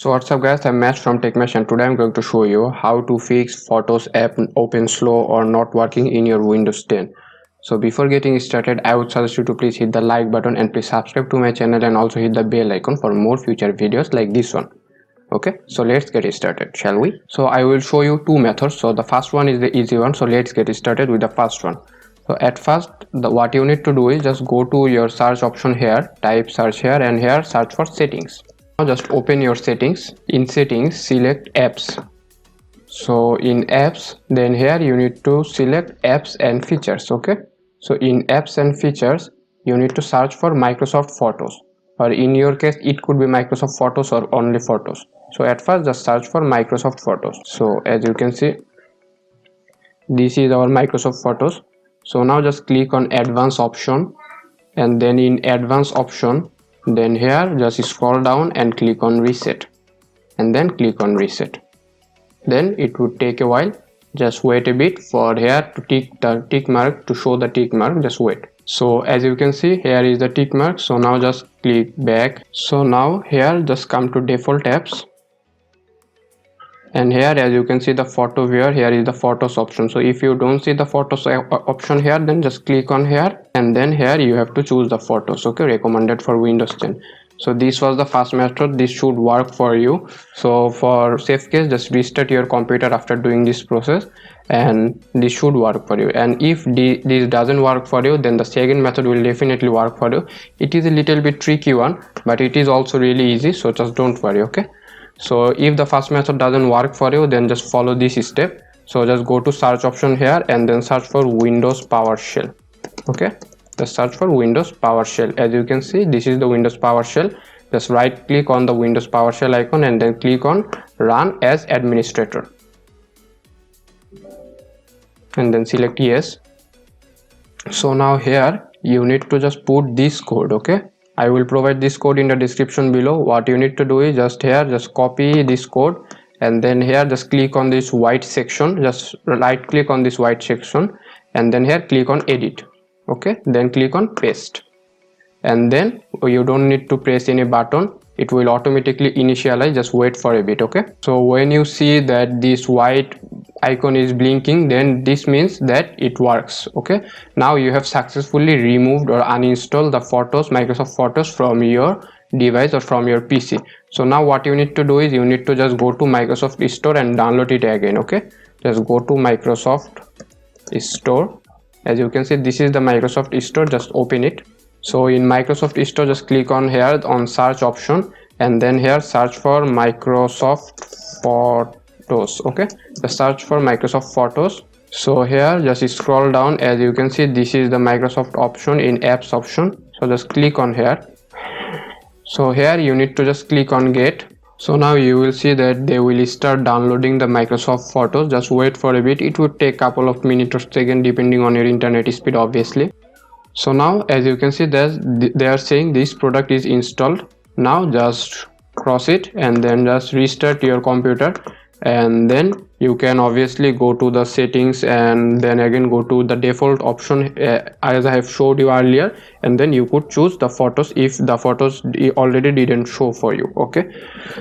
So what's up guys, I'm Matt from TechMesh and today I'm going to show you how to fix Photos app open slow or not working in your Windows 10. So before getting started, I would suggest you to please hit the like button and please subscribe to my channel and also hit the bell icon for more future videos like this one. Okay, so let's get started, shall we? So I will show you two methods. So the first one is the easy one, so let's get started with the first one. So at first, what you need to do is just go to your search option here, type search here, and here search for settings. Now just open your settings. In settings, select apps. So in apps, then here you need to select apps and features. Okay, so in apps and features you need to search for Microsoft Photos, or in your case it could be Microsoft Photos or only Photos. So at first just search for Microsoft Photos. So as you can see, this is our Microsoft Photos. So now just click on advanced option, and then in advanced option, then here just scroll down and click on reset, and then click on reset. Then it would take a while. Just wait a bit for here to tick mark to show the tick mark. Just wait. So as you can see, here is the tick mark. So now just click back. So now here just come to default apps, and here as you can see the photo viewer, here is the photos option. So if you don't see the photos option here, then just click on here, and then here you have to choose the photos. Okay, recommended for Windows 10. So this was the first method. This should work for you. So for safe case, just restart your computer after doing this process, and this should work for you. And if this doesn't work for you, then the second method will definitely work for you. It is a little bit tricky one, but it is also really easy, so just don't worry. Okay, so if the first method doesn't work for you, then just follow this step. So just go to search option here and then search for Windows PowerShell. Okay, just search for Windows PowerShell. As you can see, this is the Windows PowerShell. Just right click on the Windows PowerShell icon and then click on run as administrator, and then select yes. So now here you need to just put this code. Okay, I will provide this code in the description below. What you need to do is just here just copy this code, and then here just click on this white section, just right click on this white section, and then here click on edit. Okay, then click on paste, and then you don't need to press any button. It will automatically initialize. Just wait for a bit. Okay, so when you see that this white icon is blinking, then this means that it works. Okay, now you have successfully removed or uninstalled the photos, Microsoft Photos, from your device or from your PC. So now what you need to do is you need to just go to Microsoft Store and download it again. Okay, just go to Microsoft Store. As you can see, this is the Microsoft Store. Just open it. So in Microsoft Store, just click on here on search option, and then here search for Microsoft Photos. Okay, just search for Microsoft Photos. So here just scroll down. As you can see, this is the Microsoft option in apps option. So just click on here. So here you need to just click on get. So now you will see that they will start downloading the Microsoft Photos. Just wait for a bit. It would take a couple of minutes or seconds depending on your internet speed, obviously. So now as you can see, they are saying this product is installed. Now just cross it and then just restart your computer, and then you can obviously go to the settings and then again go to the default option as I have showed you earlier, and then you could choose the photos if the photos already didn't show for you. Okay,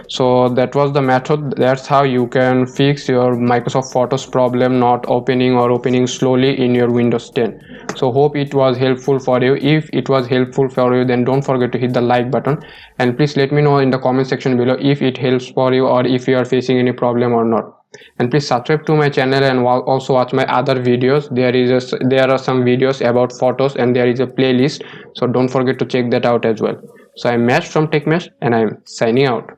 so that was the method. That's how you can fix your Microsoft Photos problem not opening or opening slowly in your Windows 10. So hope it was helpful for you. If it was helpful for you, then don't forget to hit the like button, and please let me know in the comment section below if it helps for you or if you are facing any problem or not. And please subscribe to my channel and also watch my other videos. There are some videos about photos, and there is a playlist, so don't forget to check that out as well. So I'm Mesh from TechMesh, and I'm signing out.